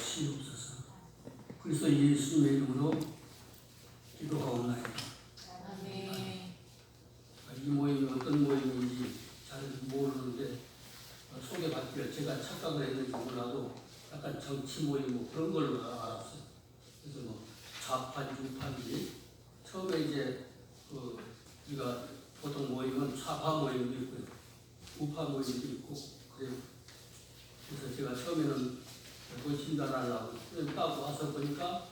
주시옵소서. 그래서 예수님의 이름으로 기도하옵나이다. 아멘. 이 모임이 어떤 모임인지 잘 모르는데 소개받기를 제가 착각을 했는지 몰라도 약간 정치 모임 뭐 그런 걸로 알았어요. 그래서 뭐 좌파인지 우파인지 처음에 이제 우리가 보통 모임은 좌파 모임도 있고요, 우파 모임도 있고 그래요. 그래서 제가 처음에는 그걸 진단하려고 딱 와서 보니까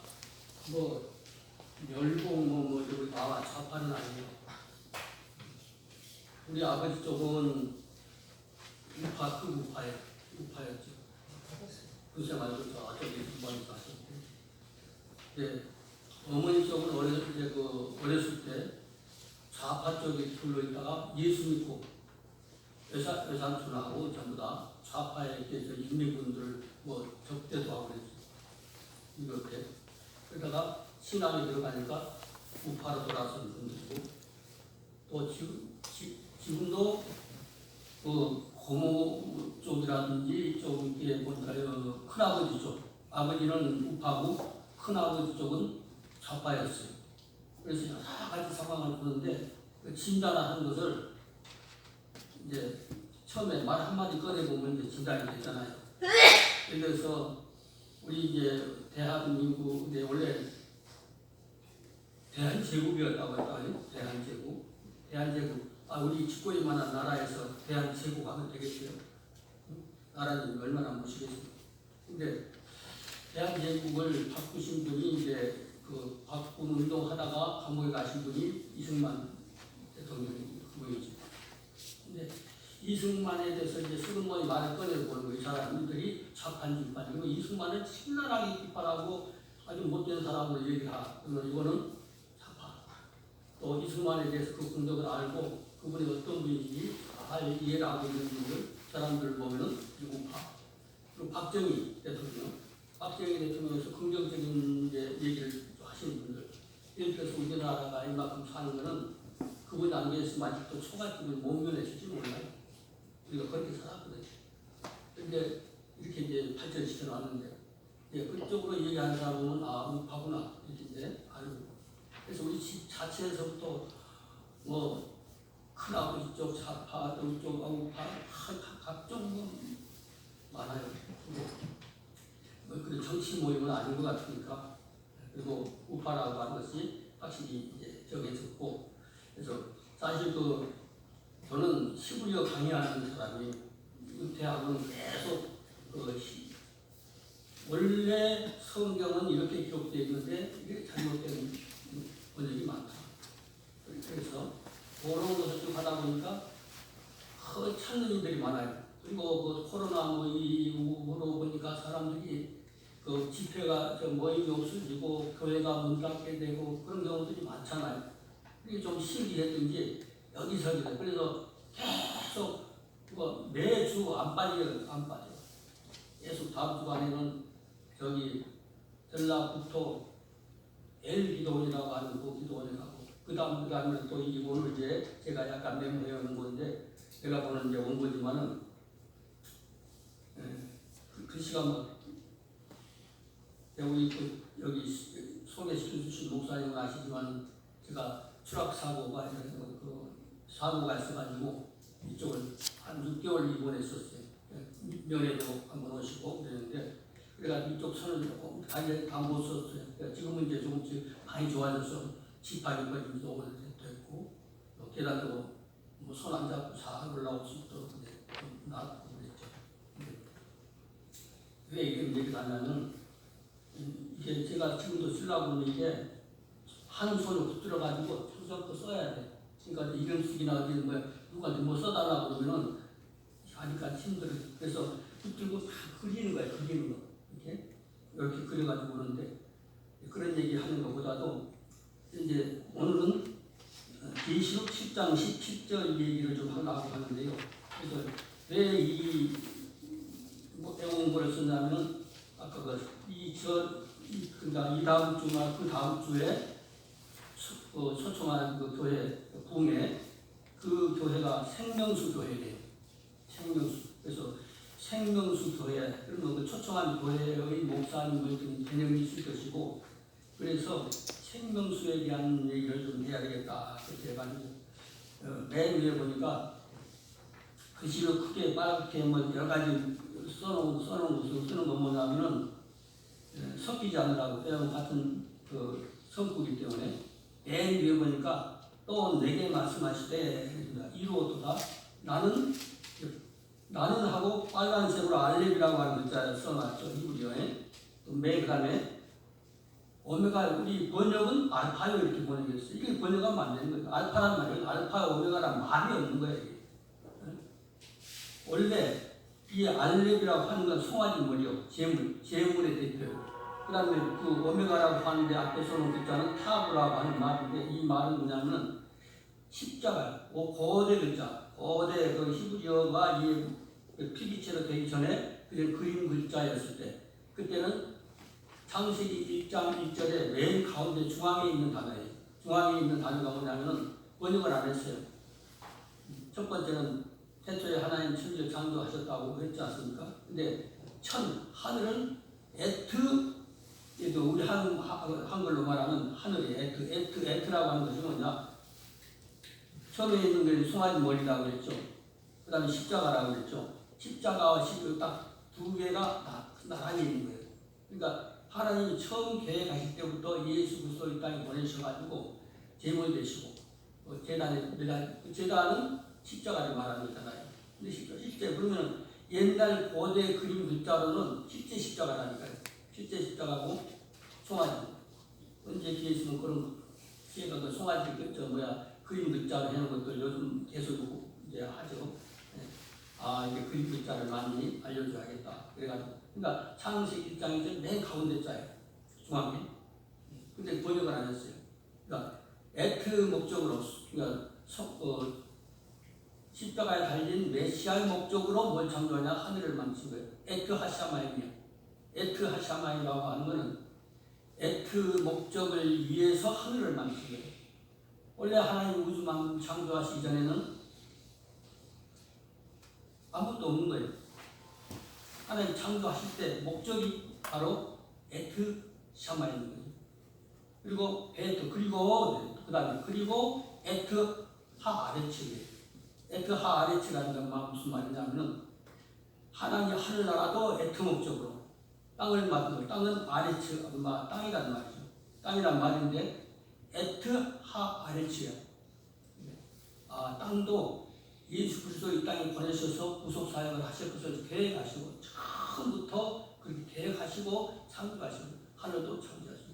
뭐 멸공 뭐 여기 좌파는 아니에요. 우리 아버지 쪽은 우파였죠. 그새 말고 저쪽에 두번 갔었고, 네, 어머니 쪽은 어렸을 때 좌파 쪽에 둘러 있다가 예수 믿고 외삼촌하고 전부 다 좌파에 계서 인민군들 뭐 접대도 하고 그랬죠. 이렇게 그러다가 신앙에 들어가니까 우파로 돌아선 분들이고, 또 지금도 고모 쪽이라든지 좀 이게 뭔가요, 큰아버지 쪽, 아버지는 우파고 큰아버지 쪽은 좌파였어요. 그래서 여러 가지 상황을 보는데 진단하는 것을 이제 처음에 말 한마디 꺼내보면 이제 진단이 됐잖아요. 그래서 우리 이제 대한민국의 원래 대한제국이었다고 할까요? 대한제국. 우리 집권이 만한 나라에서 대한제국 하면 되겠어요. 나라는 얼마나 무시겠어요. 근데 대한제국을 바꾸신 분이 이제 바꾼 운동하다가 감옥에 가신 분이 이승만 대통령이죠. 근데 이승만에 대해서 이제 슬그머니 말을 꺼내보는 거예요. 사람들이 좌파인지 우파인지. 이승만은 신랄하게 비판하고 아주 못된 사람으로 얘기하고, 이거는 좌파. 또 이승만에 대해서 그 공덕을 알고 그분이 어떤 분인지 이해를 하고 있는 분들, 사람들을 보면은 우파. 그리고 박정희 대통령에서 긍정적인 얘기를 하시는 분들. 예를 들어서 우리나라가 이만큼 사는 거는 그분이 안 계셨으면 아직도 초가집을 못 면했을지 몰라요. 우리가 그렇게 살았거든요. 근데 이렇게 이제 발전시켜 놨는데, 그쪽으로 얘기하는 사람은 우파구나 이렇게 이제 알고. 그래서 우리 집 자체에서부터 뭐 큰아버지 쪽 좌파, 쪽 우파, 각종 많아요. 그리고 정치 모임은 아닌 것 같으니까. 그리고 우파라고 하는 것이 확실히 이제 정해졌고, 그래서 사실 저는 시부리어 강의하는 사람이 대학은 계속 원래 성경은 이렇게 기록되어 있는데 이게 잘못된 번역이 많다. 그래서 그런 것을 좀 하다 보니까 찾는 이들이 많아요. 그리고 코로나 이후로 보니까 사람들이 집회가 모임이 없어지고 교회가 문 닫게 되고 그런 경우들이 많잖아요. 이게 좀 신기했던 게 여기저기. 그래서 계속 매주 안 빠져요. 계속 다음 주간에는 전라북도 엘기도원이라고 하는 그 기도원에 가고, 그 다음에 또 이번을 이제 제가 약간 메모해 오는 건데, 제가 보는 이제 온 거지만은, 글씨가 우리 여기 소개시켜 주신 목사님은 아시지만, 제가 추락사고가 사고가 있어가지고 이쪽을 한 6개월 입원했었어요. 면회도 한번 오시고 그랬는데, 그래가지고 이쪽 손을 조금 아예 다 못 썼어요. 지금은 이제 조금씩 많이 좋아져서 지팡이가 좀 됐고, 계단도 손 안 잡고 잘 올라올 수 있도록 좀 나았고 그랬죠. 왜 이런 얘기를 하냐면, 이게 제가 지금도 쓰려고 하는 이게 한 손을 붙들어가지고 계속 써야 돼. 그러니까 이런 식이나 어디 누구한테 뭐 써달라고 그러면은 하니까 힘들어요. 그래서 붙들고 다 그리는 거예요. 이렇게 그려가지고 오는데, 그런 얘기 하는 것보다도 이제 오늘은 계시록 10장 17절 얘기를 좀 하려고 하는데요. 그래서 왜 이 애원고를 썼냐면, 아까 그러니까 이 다음 주나 그 다음 주에 초청한 그 교회 붕에 그 교회가 생명수 교회래요. 생명수. 그래서 생명수 교회, 그러면 그 초청한 교회의 목사님 같은 개념이 있을 것이고, 그래서 생명수에 대한 얘기를 좀 해야 되겠다. 그렇게 해가지고, 맨 위에 보니까 글씨로 크게 빨갛게 뭐 여러 가지 써놓은 것을 쓰는 거 뭐냐면은 섞이지 않으라고 때와 같은 그 성구이기 때문에 맨 위에 보니까 또 내게 말씀하시되 이루어도다 나는 하고 빨간색으로 알렙이라고 하는 글자를 써놨죠. 히브리어에. 또 맨 그다음에 오메가 우리 번역은 알파요 이렇게 번역했어요. 이게 번역하면 안 되는 거예요. 알파란 말이에요. 알파 오메가란 말이 없는 거예요. 이게. 원래 이 알렙이라고 하는 건 송아지 머리요. 재물의 대표예요. 그 다음에 그 오메가라고 하는데 앞에 써놓은 글자는 타브라고 하는 말인데 이 말은 뭐냐면은 십자가예요. 고대 글자. 고대 그 히브리어가 이 필기체로 되기 전에 그냥 그림 글자였을 때 그때는 창세기 1장 1절에 맨 가운데 중앙에 있는 단어예요. 중앙에 있는 단어가 뭐냐면은 번역을 안 했어요. 첫 번째는 태초에 하나님 천지를 창조하셨다고 했지 않습니까? 근데 하늘은 에트, 우리 한글로 말하면 하늘이 에트라고 하는 것이 뭐냐? 처음에 있는 게 송아지 머리라고 그랬죠. 그 다음에 십자가라고 그랬죠. 십자가와 딱 두 개가 나란히 있는 거예요. 그러니까 하나님이 처음 계획하실 때부터 예수 그리스도 이 땅에 보내셔가지고 제물 되시고 제단은 십자가를 말하는 거잖아요. 근데 실제 그러면 옛날 고대 그림 글자로는 실제 십자가라니까요. 실제 십자가고 송아지. 언제 기회 있으면 그런 시에가 그 송아지 그림 글자로 해놓은 것들 요즘 계속 이제 하죠. 이게 그림 글자를 많이 알려줘야겠다. 그래가지고 그러니까 창세기 1장이 맨 가운데 자예요. 중앙에. 근데 번역을 안 했어요. 그러니까 에트 목적으로 그러니까 십자가에 달린 메시아의 목적으로 뭘 창조하냐? 하늘을 만드신 거예요. 에트 하샤마임이야. 에트 하샤마임이라고 하는 거는 에트 목적을 위해서 하늘을 만드신 거예요. 원래 하나님 우주만 창조하시기 전에는 아무것도 없는 거예요. 하나님 창조하실 때 목적이 바로 에트 샤마인 거예요. 그리고 베트 그리고 에트 하아레츠예요. 에트 하아레츠라는 건 무슨 말이냐면은 하나님 하늘나라도 에트 목적으로 땅을 만들고 땅은 아레츠 땅이란 말이죠. 땅이란 말인데 에트 하아레츠야. 땅도 예수 그리스도 이 땅에 보내셔서 구속 사역을 하실 것을 계획하시고 처음부터 그렇게 계획하시고 창조하시고 하늘도 창조하시고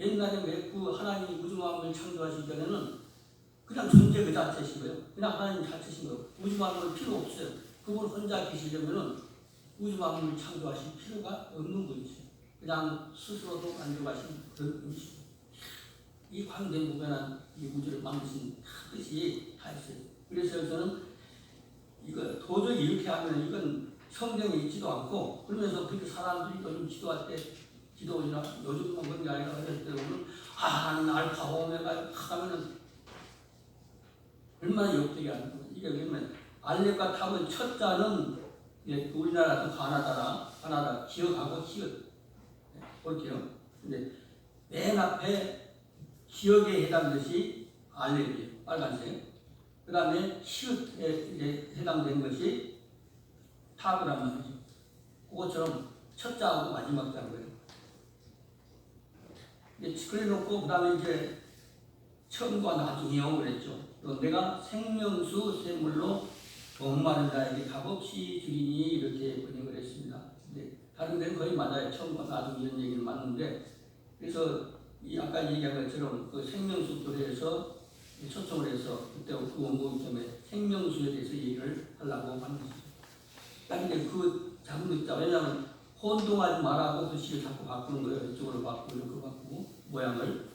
옛날에 왜 그 하나님이 우주 만물을 창조하시기 전에는 그냥 존재 그 자체신 거예요. 그냥 하나님 자체신 거예요. 우주 만물 필요 없어요. 그분 혼자 계시려면은 우주 만물을 창조하실 필요가 없는 분이죠. 그냥 스스로도 만들어가신 그런 분이시고 이 광대무변한 이 우주를 만드신 뜻이 다 있어요. 그래서 저는 이거 도저히 이렇게 하면 이건 성경에 있지도 않고 그러면서 그렇게 사람들이 요즘 기도할 때 기도이나 요즘만 그런 게 아니라 어렸을 때 보면 나는 알파 오메가 하면은 얼마나 욕되게 하는 거예요. 이게 왜냐면 알렙과 탑은 첫 자는 우리나라 가나다 기억하고 히읗 볼게요. 근데 맨 앞에 기억에 해당되시 알렙이에요. 빨간색. 그 다음에 히읗에 해당된 것이 탑이란 말이죠. 그것처럼 첫 자하고 마지막 자인 거예요. 그래 놓고 그 다음에 이제 처음과 나중이요 그랬죠. 또 내가 생명수 샘물로 목마른 자에게 값없이 주리니 이렇게 번역을 했습니다. 다른 데는 거의 맞아요. 처음과 나중 이런 얘기는 맞는데 그래서 아까 얘기한 것처럼 그 생명수 교회에서 초청을 해서 그때 그 원고기 때문에 생명수에 대해서 얘기를 하려고 하는 것이죠. 근데 그 작은 글자 왜냐하면 혼동하지 말라고 글씨를 자꾸 바꾸는 거예요. 이쪽으로 바꾸고 이렇게 바꾸고 모양을.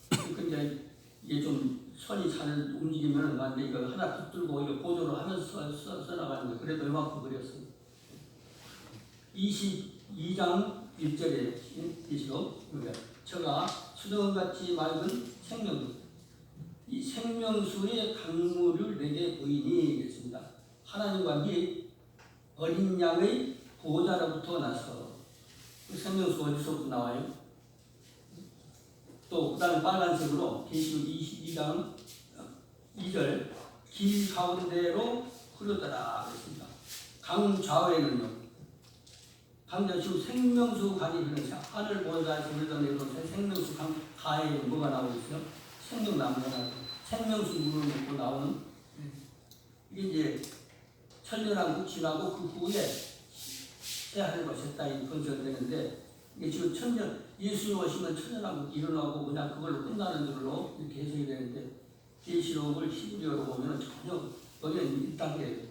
근데 이게 좀 선이 잘 움직이면 맞는데 이거 하나 붙들고 이거 보조를 하면서 써나가는 거예요. 그래도 이만큼 그렸어요. 22장 1절에 계시고 저가 수정같이 맑은 생명수 이 생명수의 강물을 내게 보이니 했습니다. 하나님과 및 어린 양의 보호자로부터 나서 그 생명수가 어디서부터 나와요? 또 그 다음에 빨간색으로 계시록 22장 2절 길 가운데로 흐르더라 그랬습니다. 강 좌우에는요. 강자 지금 생명수 강이 흐르는 하늘 보호자에서 흘러내리는 생명수 강 가에 뭐가 나오고 있어요? 생명나무가 나오고 생명수 물을 먹고 나오는 이게 이제 천년왕국 지나고 그 후에 새하늘과 새 땅이 건설되는데 이게 지금 예수님 오시면 천년왕국이 일어나고 그냥 그걸로 끝나는 줄로 이렇게 해석이 되는데 계시록을 히브리어로 보면 전혀 여기는 1단계예요.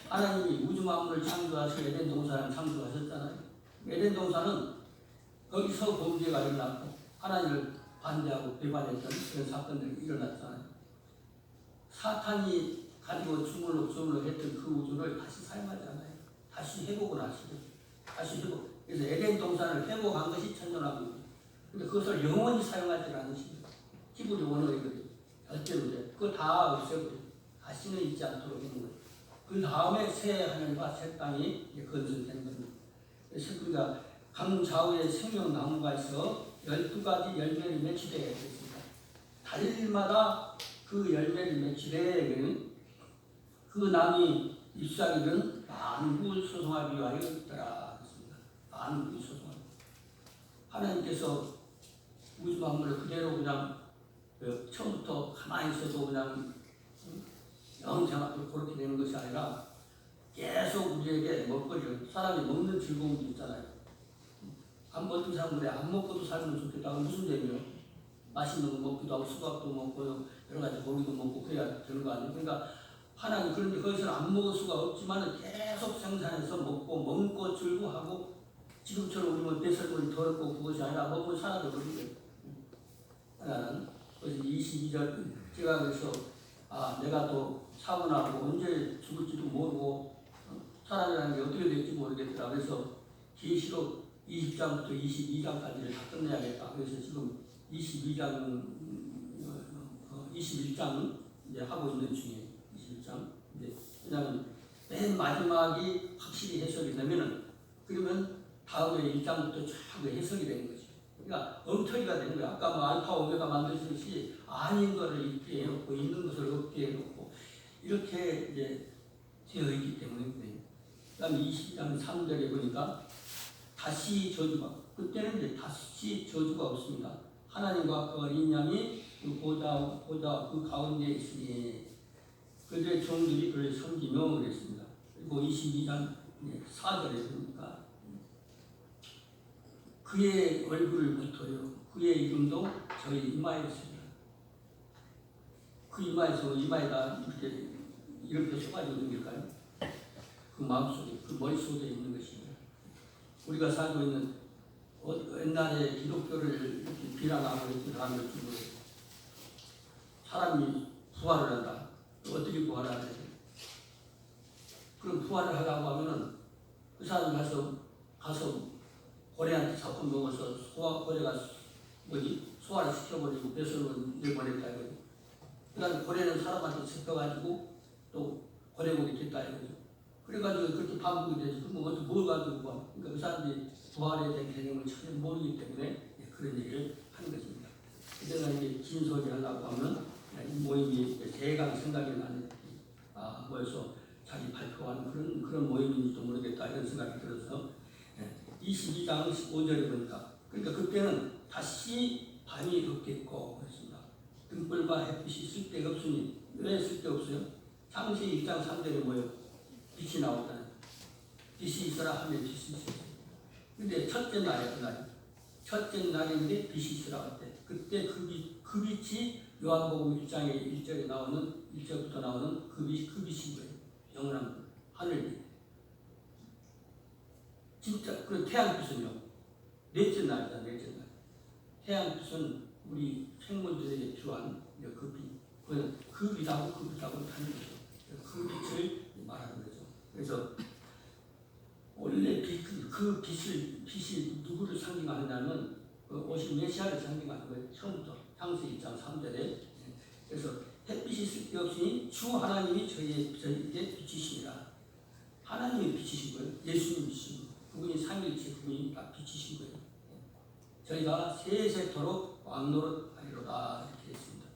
하나님이 우주 만물을 창조하시고 에덴 동산을 창조하셨잖아요. 에덴 동산은 거기서 범죄가 일어났고 하나님을 반대하고 배반했던 그런 사건들이 일어났잖아요. 사탄이 가지고 주물럭 했던 그 우주를 다시 사용하지 않아요. 다시 회복을 하시죠. 다시 회복. 그래서 에덴 동산을 회복한 것이 천년왕국이에요. 근데 그것을 영원히 사용하지 않으십니다. 히브리 원어이거든요. 절대로 돼. 그거 다 없애버려요. 다시는 있지 않도록 하는 거예요. 그 다음에 새 하늘과 새 땅이 건설되는 겁니다. 그래서 우리가 강 좌우에 생명나무가 있어 12가지 열매를 맺히게 되었습니다. 달마다 그 열매를 맺히되 그 나무이 잎사귀는 만국을 소송하기 위하여 있더라 그랬습니다. 만국을 소송하기. 하나님께서 우주 만물을 그대로 그냥 처음부터 가만히 있어도 그냥 영생하고 그렇게 되는 것이 아니라 계속 우리에게 먹거리를 사람이 먹는 즐거움도 있잖아요. 안 먹는 사람들이 안 먹고도 살면 좋겠다고 무슨 재미요? 맛있는 거 먹기도 하고 수박도 먹고 여러 가지 고기도 먹고 그래야 되는 거 아니에요? 그러니까 하나님 그런데 거기서는 안 먹을 수가 없지만 계속 생산해서 먹고 즐거워하고 지금처럼 우리 뭐 뱃살물이 더럽고 그것이 아니라 먹고 살아도 그러거든요. 하나는 그래서 22절 제가 그래서 내가 또 사고 나고 언제 죽을지도 모르고 사람이라는 게 어떻게 될지 모르겠더라. 그래서 계시록 20장부터 22장까지를 다 끝내야겠다. 그래서 지금 21장 이제 하고 있는 중이에요. 21장. 왜냐하면 맨 마지막이 확실히 해석이 되면은 그러면 다음에 1장부터 쫙 해석이 되는 거죠. 그러니까 엉터리가 되는 거야. 아까 뭐 알파 오메가 만드듯이 아닌 거를 있게 해놓고 있는 것을 없게 해놓고 이렇게 이제 되어 있기 때문에 그래요. 그다음에 22장 3절에 보니까 다시 저주가 그때는 이제 다시 저주가 없습니다. 하나님과 그 어린 양이 그 보좌 그 가운데 있으니 그들의 종들이 그를 섬기며 그랬습니다. 그리고 22장 4절에 보니까 그의 얼굴을부터요 그의 이름도 저희 이마에 있습니다. 그 이마에서 이마에다 이렇게 써가지고 넘길까요? 그 마음속에 그 머릿속에 있는 것입니다. 우리가 살고 있는 옛날에 기독교를 이렇게 비난하고 이렇게 하는 것 중에 사람이 부활을 한다. 어떻게 부활을 하냐? 그럼 부활을 하려고 하면은 그 사람이 가서 고래한테 잡고 먹어서 고래가 소화를 시켜버리고 뱃속으로 내보냈다 이거죠. 그다음에 고래는 사람한테 잡혀가지고 또 고래고기 됐다 이거죠. 그래가지고 그렇게 반복이 되지. 그럼 어떻게 뭘 가지고 봐? 그러니까 그 사람들이 부활에 대한 개념을 전혀 모르기 때문에 그런 얘기를 하는 것입니다. 그래서 이제 긴 소리 하려고 하면 이 모임이 대강 생각이 나는 모여서 자기 발표하는 그런 모임인지도 모르겠다 이런 생각이 들어서 22장 15절에 보니까 그러니까 그때는 다시 밤이 덥겠고 그렇습니다. 등불과 햇빛이 쓸데가 없으니 왜 쓸데없어요? 창세기 1장 3절에 뭐예요? 빛이 나오잖아요. 빛이 있어라 하면 빛이 있어요. 근데 첫째 날이에요. 그날. 첫째 날인데 빛이 있으라 할때 그때 그 빛이 요한복음 1장의 1절에 나오는 1절부터 나오는 그 빛인 거예요. 영원한 하늘빛. 진짜 그 태양빛은요. 넷째 날이다. 넷째 날. 태양빛은 우리 생물들에게 필요한 그 빛. 그 빛하고 그 빛하고 다른 거죠. 그 빛을 말하는 거죠. 그래서 원래 그 빛이 누구를 상징하느냐면 오신 메시아를 상징하는 거예요. 처음부터 창세기 1장 3절에. 그래서 햇빛이 쓸데없으니 주 하나님이 저희에게 비치시니라. 하나님이 빛이신 거예요. 예수님이 빛이신 거예요. 그분이 삼위일체, 그분이 다 빛이신 거예요. 저희가 세세토록 왕노릇하리로다 이렇게 했습니다.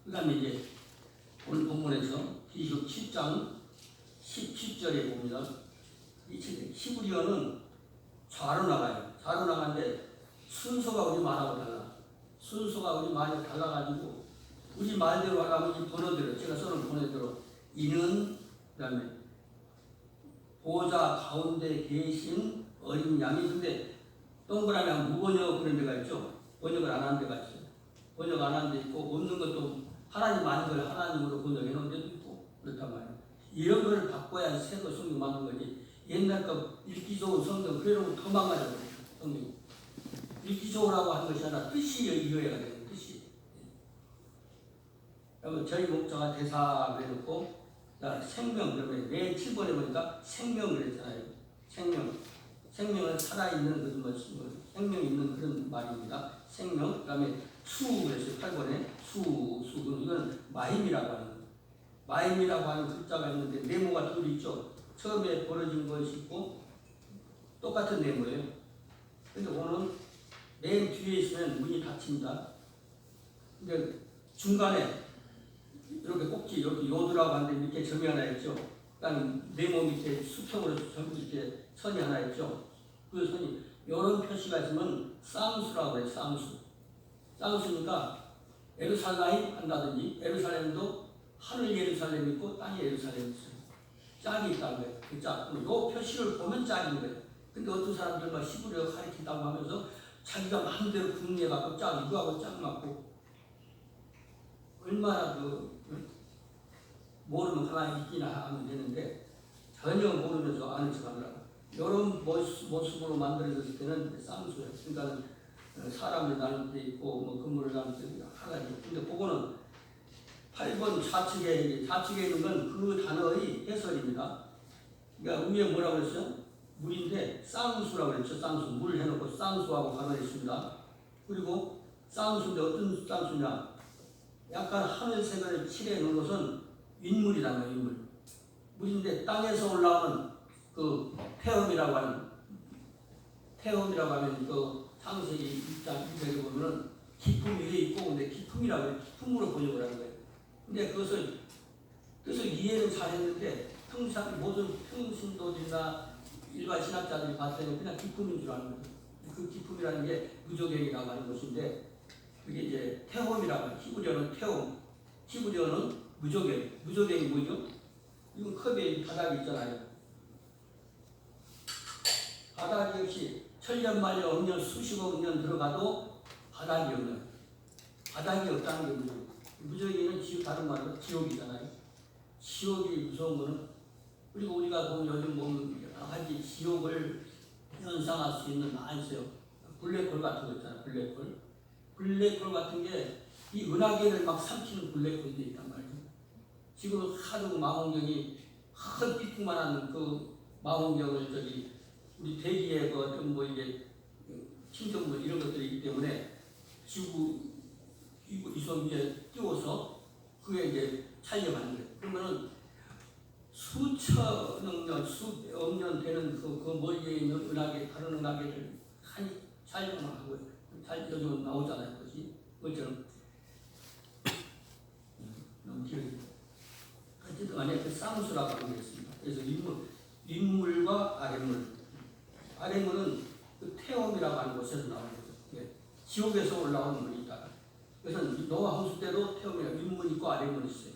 그 다음에 이제 오늘 본문에서 계시록 7장 17절에 봅니다. 이 히브리어는 좌로 나가요. 좌로 나가는데 순서가 우리 말하고 달라. 순서가 우리 말이 달라가지고 우리 말대로 하려면 이 번호대로, 제가 써놓은 번호대로 이는, 그 다음에 보좌 가운데 계신 어린 양이, 근데 동그라미 한 무번역 그런 데가 있죠. 번역을 안 하는 데가 있어요. 번역 안 하는 데 있고, 없는 것도 하나님 아닌 걸 하나님으로 번역해 놓은 데도 있고 그렇단 말이에요. 이런 걸 바꿔야 새로 성경 만든 거지. 옛날 거 읽기 좋은 성경 그래놓으면 더 망가져요. 성경 읽기 좋으라고 하는 것이 아니라 뜻이 이어야 돼요. 뜻이. 그러면 저희 목자가 대사 해놓고 생명, 그러면 내 7번에 보니까 생명 그랬잖아요. 생명은 살아있는 그런 생명 있는 그런 말입니다. 생명, 그 다음에 수 그랬어요. 8번에 수, 이건 마임이라고 하는 거예요. 마임이라고 하는 글자가 있는데 네모가 둘 있죠. 처음에 벌어진 것이 있고 똑같은 네모예요. 근데 오늘 맨 뒤에 있으면 문이 닫힙니다. 근데 중간에 이렇게 꼭지, 이렇게 요드라고 하는데 밑에 점이 하나 있죠. 그다음 네모 밑에 수평으로 점 이렇게 선이 하나 있죠. 그 선이 이런 표시가 있으면 쌍수라고 해요. 쌍수니까 예루살렘 한다든지, 예루살렘도 하늘 예루살렘 있고 땅 예루살렘 있어요. 짝이 있다는 거예요. 그 짝. 이 표시를 보면 짝인 거예요. 근데 어떤 사람들 막 히브리어 가르친다고 하면서 자기가 마음대로 궁리해갖고 짝, 이거하고 짝 맞고 얼마나 모르면 가만히 있기나 하면 되는데 전혀 모르면서 아는 척 하더라고. 이런 모습으로 만들어졌을 때는 쌍수예요. 그러니까 사람을 나눌 때 있고 뭐 건물을 나눌 때 하나죠. 근데 그거는 8번 좌측에 있는 건 그 단어의 해설입니다. 그러니까 위에 뭐라고 그랬어요? 물인데 쌍수라고 그랬죠. 쌍수. 물 해놓고 쌍수하고 가로했습니다. 그리고 쌍수인데 어떤 쌍수냐? 약간 하늘색을 칠해 놓은 것은 윗물이라는 거예요. 윗물. 물인데 땅에서 올라오는 그 태음이라고 하는 그 창세기 1장 1절에 보면은 기품 위에 있고, 근데 기품이라고 해요. 기품으로 번역을 하는 거예요. 근데 그것을 뜻을 이해는 잘했는데 평상 모든 평신도들이나 일반 신학자들이 봤을 때는 그냥 기품인 줄 아는 거예요. 그 기품이라는 게 무조갱이라고 하는 것인데 그게 이제 태홈이라고 해요. 히브리어는 태홈, 히브리어는 무조갱. 무조갱이 뭐죠? 이건 컵에 바닥이 있잖아요. 바닥이 없이 천년 만년 억년 수십억 년 들어가도 바닥이 없는, 바닥이 없다는 게 무조갱. 무조갱이는 다른 말로 지옥이잖아요. 지옥이 무서운 거는, 그리고 우리가 보면 요즘 보면 여러 가지 지옥을 연상할 수 있는 많이 있어요. 블랙홀 같은 거 있잖아요. 블랙홀 같은 게 이 은하계를 막 삼키는 블랙홀이 있단 말이에요. 지금 하도 망원경이 큰 삐뚤만한 그 망원경을 우리 대기에 뭐 이게 침전물 이런 것들이 있기 때문에 지구 이성 위에 띄워서 그게 이제 촬영하는 거예요. 그러면은 수천억 년, 수억 년 되는 그 멀리에 있는 은하계, 다른 은하계를 촬영을 하고 요즘 나오잖아요. 그것이 그것처럼 너무 길어요. 어쨌든 간에 그 쌍수라고 하는 게 있습니다. 그래서 윗물과 아랫물은 그 태움이라고 하는 곳에서 나오는 거죠. 지옥에서 올라오는 물이 있다. 그래서 노아 홍수 때도 태움이라 윗물 있고 아랫물 있어요.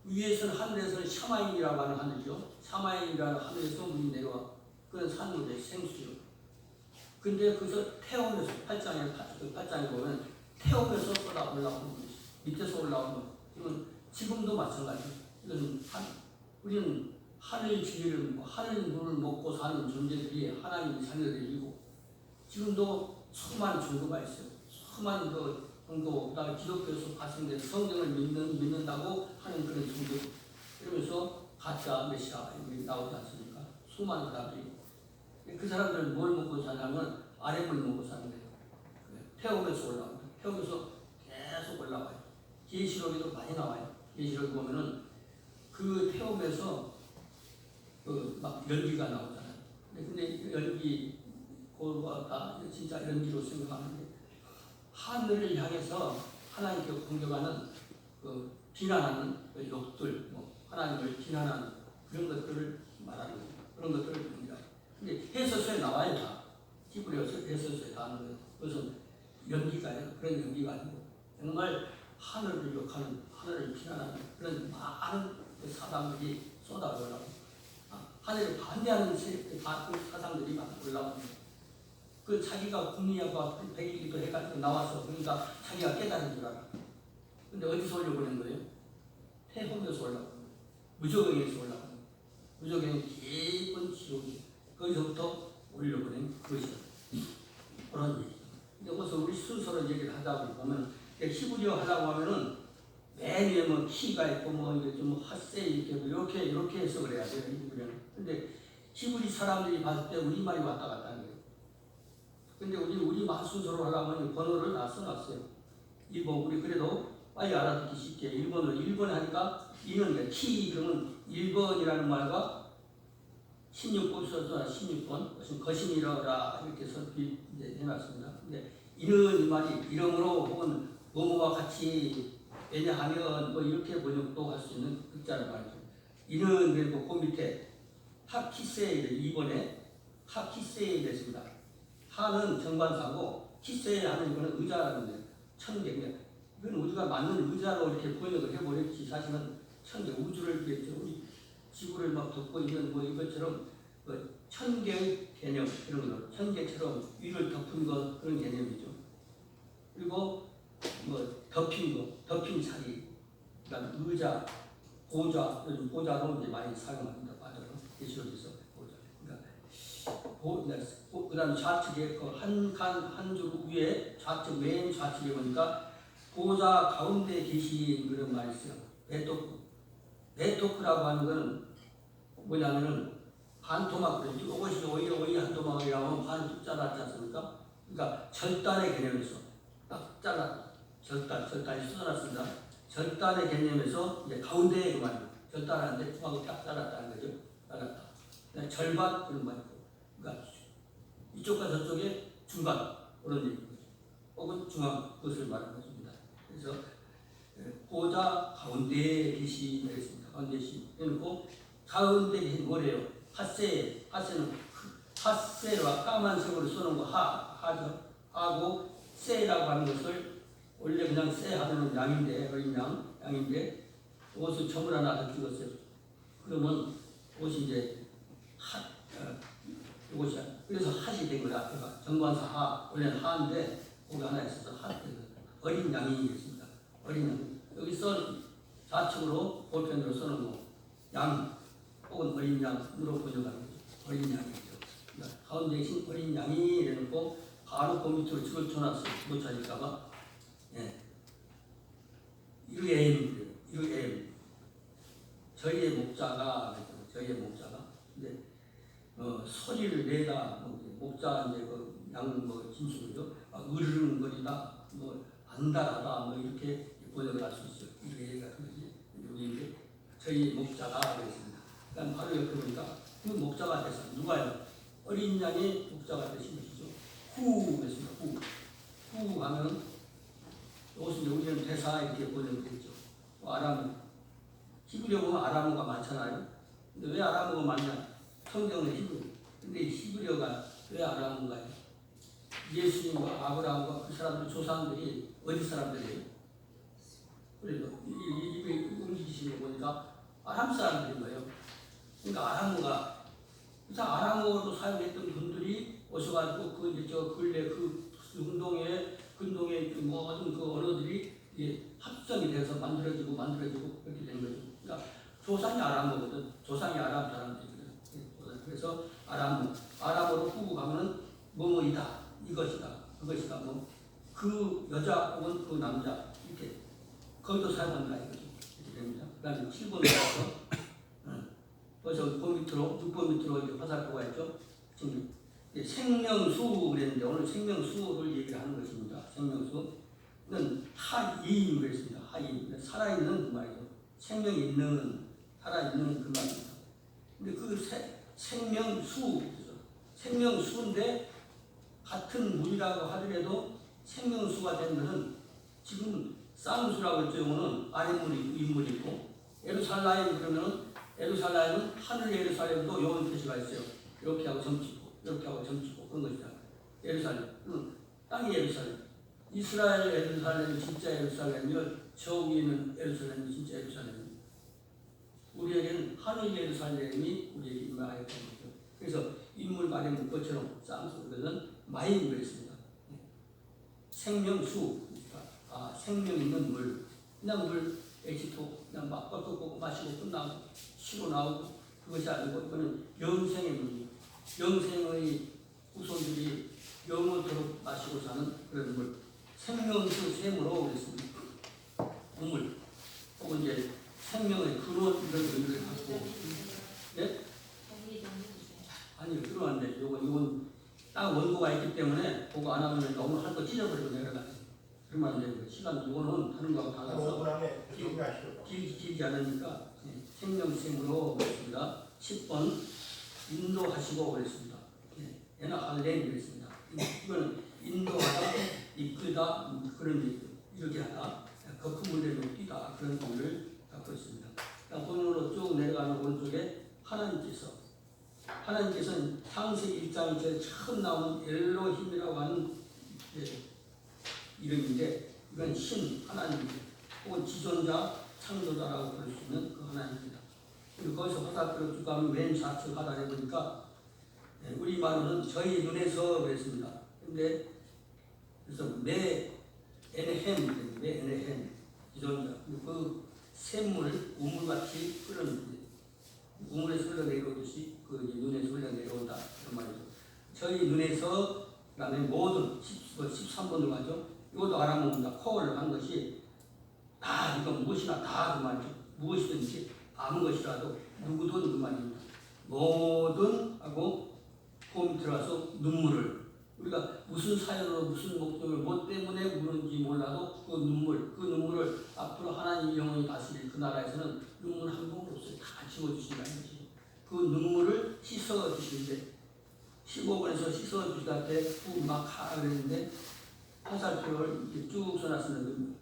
위에서는 하늘에서는 샤마임이라고 하는 하늘이죠. 샤마임이라는 하늘에서 물이 내려와. 그건 산물의 생수죠. 근데 그래서 태움에서 8장에 보면 태움에서 쏟아 올라오는 거죠. 밑에서 올라오는 거. 이건 지금도 마찬가지예요. 이건 우리는 하늘 지리를 하늘 물을 먹고 사는 존재들이 하나님의 자녀들이고 지금도 수많은 종교가 있어요. 수많은 그 종교, 그다음에 기독교에서 발생된 성경을 믿는다고 하는 그런 종교. 그러면서 가짜 메시아 나오지 않습니까? 수많은 사람들이. 그 사람들은 뭘 먹고 사냐면 아랫물 먹고 사는 거예요. 태움에서 올라옵니다. 태움에서 계속 올라와요. 계시록에도 많이 나와요. 계시록에 보면은 그 태움에서 막 연기가 나오잖아요. 근데 연기 그거가 다 진짜 연기로 생각하는데 하늘을 향해서 하나님께 공격하는 비난하는 욕들, 하나님을 비난하는 그런 것들을 말하는 거예요. 그런 것들을 봅니다. 근데 해설서에 나와요 다. 히브리서 해설서에 다 하는 거예요. 그것은 연기가요. 그런 연기가 아니고 정말 하늘을 욕하는, 하늘을 비난하는 그런 많은 사람들이 쏟아오라고. 하늘을 반대하는 사상들이 막 올라옵니다. 자기가 국리하고 백일기도 해가지고 나와서 그러니까 자기가 깨달은 줄 알아. 근데 어디서 올려보낸 거예요? 태hom에서 올라오는 거예요. 무저갱에서 올라오는 거예요. 무저갱은 깊은 지옥이 거기서부터 올려보낸 것이죠. 그런 얘기. 근데 여기서 우리 순서로 얘기를 하다 보면 히브리어 하려고 하면은 맨 위에 키가 있고 이게 좀 핫세 이렇게 해서 그래야 돼요. 히브리어는. 근데 히브리 사람들이 봤을 때 우리말이 왔다 갔다 하는 거예요. 근데 우리말 순서로 하려면 번호를 다 써놨어요. 일본 우리 그래도 빨리 알아듣기 쉽게 일본어 1번 하니까 이는 키 그러면 1번이라는 말과 16번 써서 16번 무슨 거심이러라 이렇게 해서 이제 해놨습니다. 근데 이는 이 말이 이름으로 혹은 뭐뭐와 같이 왜냐하면 이렇게 번역도 할 수 있는 글자란 말이죠. 이는 그리고 그 밑에 하키세이 2번에 하키세이 됐습니다. 하는 정관사고 키세이 하는 이거는 의자라는 거예요. 천개. 이건 우리가 맞는 의자로 이렇게 번역을 해버렸지 사실은 천개 우주를 위해서 우리 지구를 막 덮고 있는 이것처럼 천개의 개념 이런 거 천개처럼 위를 덮은 것 그런 개념이죠. 그리고 덮인 거 덮인 자리 그다음 의자 보좌 요즘 보좌로 이제 많이 사용합니다. 맞아요. 예시로서 보좌. 그다음 좌측에 한 줄 위에 좌측 맨 좌측에 보니까 보좌 가운데 계신 그런 말이 있어요. 베토크라고 하는 건 뭐냐면은 반토막 이것이 오이 한 토막이라고 하면 반 잘랐지 않습니까? 그러니까 절단의 개념에서 딱 잘랐다. 절단이 쏟아났습니다. 절단의 개념에서 이제 가운데에 그 말이에요. 절단하는데 토막을 딱 잘랐다는 거죠. 잘랐다. 절반 그런 말이고. 그러니까 이쪽과 저쪽에 중간 그런 얘기죠. 혹은 중앙 그것을 말하는 것입니다. 그래서 보좌 가운데에 계시다 했습니다. 가운데 계시. 그리고 가운데 계신 뭐래요? 핫세는 핫세와 까만색으로 써놓은 거 하죠. 하고 세라고 하는 것을 원래 그냥 세 하면 양인데 어린 양인데 옷을 점을 하나 더 찍었어요. 그러면 옷이 이제 이것이 그래서 핫이 된 거야. 앞에가 정관사 하 원래는 하인데 거기 하나 있어서 핫 어린 양이 있습니다. 어린 양 여기서 좌측으로 보편으로 써놓은 거 양 혹은 어린 양으로 번역하는 거죠. 어린 양이죠. 그러니까 가운데 계신 어린 양이 이래놓고 바로 그 밑으로 찍어 쳐놨어요. 못 찾을까봐. 예. 이루엠. 저희의 목자가 근데 소리를 내다 목자 이제 양 진술이죠. 으르렁거리다 안달하다 이렇게 번역을 할 수 있어요. 이게 같은 거지. 여기 저희 목자가 그랬습니다. 그러니까 바로 옆에 보니까 그 목자가 돼서 누가요? 어린 양의 목자가 되신 것이죠. 후 그랬습니다. 후 하면 이것은 우리는 대사 이렇게 번역되죠. 아람 히브리어 보면 아람어가 많잖아요. 근데 왜 아람어가 많냐? 성경은 히브리. 근데 히브리어가 왜 아람어인가요? 예수님과 아브라함과 그 사람들 조상들이 어디 사람들이에요? 그래서 이 움직이시는 거 보니까 아람 사람들인 거예요. 그러니까 아람어가 아람어로 사용했던 분들이 오셔가지고 근래 근동의 모든 언어들이 합성이 돼서 만들어지고 그렇게 된 거죠. 그러니까 조상이 아람어거든. 조상이 아람 사람들이거든. 그래서 아람어로 후구 가면은 뭐뭐이다, 이것이다, 그것이다, 그 여자 혹은 그 남자 이렇게 거기도 사용한다 이거죠. 이렇게 됩니다. 그다음에 7번으로 가서 그래서 6번 밑으로 이제 화살표가 있죠. 지금 생명수 그랬는데 오늘 생명수를 얘기를 하는 것입니다. 생명수는 하임 그랬습니다. 하임 살아있는 그 말이죠. 생명이 있는 살아있는 그 말입니다. 근데 그 생명수, 생명수인데 같은 물이라고 하더라도 생명수가 된 것은 지금 쌍수라고 했죠. 용어는 아랫물이 윗물이 있고 예루살렘 그러면은 예루살렘은 하늘 예루살렘도 요런 표시가 있어요. 이렇게 하고 점치고 이렇게 하고 점치고 그런 것이다. 예루살렘, 땅이 예루살렘. 이스라엘 예루살렘이 진짜 예루살렘이요. 저 위에는 예루살렘이 진짜 예루살렘입니다. 우리에게는 하늘 예루살렘이 우리에게 임하였던 거죠. 그래서 인물 말의 문법처럼 쌍수 그것은 마인 그랬습니다. 생명수, 생명 있는 물, 그냥 물 H2 그냥 막 꺾고 마시고 끝나고 쉬고 나오고 그것이 아니고 이거는 영생의 물이에요. 영생의 후손들이 영원토록 마시고 사는 그런 물, 생명수 샘으로 그랬습니다. 우물 혹은 이제 생명의 근원 이런 의미를 갖고 예? 아니 들어왔는데 이건 딱 원고가 있기 때문에 그거 안 하면 너무 할 거 찢어버리고 내려가요. 그러면 안 되는 시간 이거는 다른 거하고 달라서 길지 않으니까 생명샘으로 그랬습니다. 10번 인도하시고 그랬습니다. 에나할렘 그랬습니다. 이거는 인도하다, 이끌다 그런 얘기 이렇게 하다 거품을 내고 뛰다 그런 의미를 갖고 있습니다. 본문으로 쭉 내려가는 오른쪽에 하나님께서는 창세기 1장에 제일 처음 나오는 엘로힘이라고 하는 이름인데 이건 신 하나님 혹은 지존자 창조자라고 부를 수 있는 그 하나님입니다. 그리고 거기서 화살표를 쭉 가면 맨 좌측 하단에 보니까 우리말로는 저희 눈에서 그랬습니다. 근데 그래서 메에네햄 지존자 그 샘물 우물같이 흐르는 우물에서 흘러내려오듯이 그 눈에서 흘러내려온다 그런 말이죠. 저희 눈에서 그다음에 모든 13번으로 가죠. 이것도 알아먹는다. 코어를 한 것이 다 이건 무엇이나 다 그 말이죠. 무엇이든지 아무 것이라도 누구든 그 말입니다. 모든 하고 폼이 들어가서 눈물을 우리가 무슨 사연으로 무슨 목적을 뭐 때문에 우는지 몰라도 그 눈물을 앞으로 하나님이 영원히 다스릴 그 나라에서는 눈물 한 방울 없어요. 다 지워주신다는 거지. 그 눈물을 씻어주시는데 15번에서 씻어주시다 때 막 하는데 화살표를 이렇게 쭉 써놨으면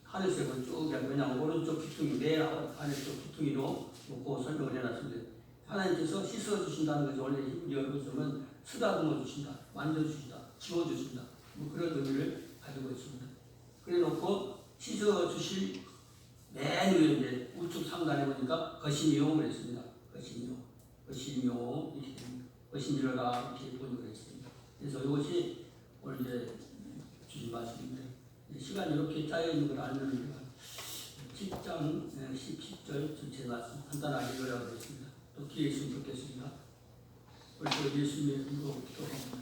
하늘색을 쭉 그냥 오른쪽 귀퉁이 내 하늘쪽 귀퉁이로 놓고 설명을 해놨습니다. 하나님께서 씻어주신다는 것이 원래 여러분 쓰면 쓰다듬어 주신다, 만져주신다, 지워주신다 뭐 그런 의미를 가지고 있습니다. 그래 놓고 씻어주실 맨 위에 이제 우측 상단에 보니까 거신이요 그랬습니다. 거신이요 이렇게 됩니다. 거신이로다 이렇게 번역을 했습니다. 그래서 이것이 오늘 이제 주신 말씀인데 시간이 이렇게 짜여 있는 걸 알면 우리가 7장 10절 전체 말씀 간단하게 요약을 했습니다. 또 기회 있으면 좋겠습니다. 우리 예수님의 이름으로 기도합니다.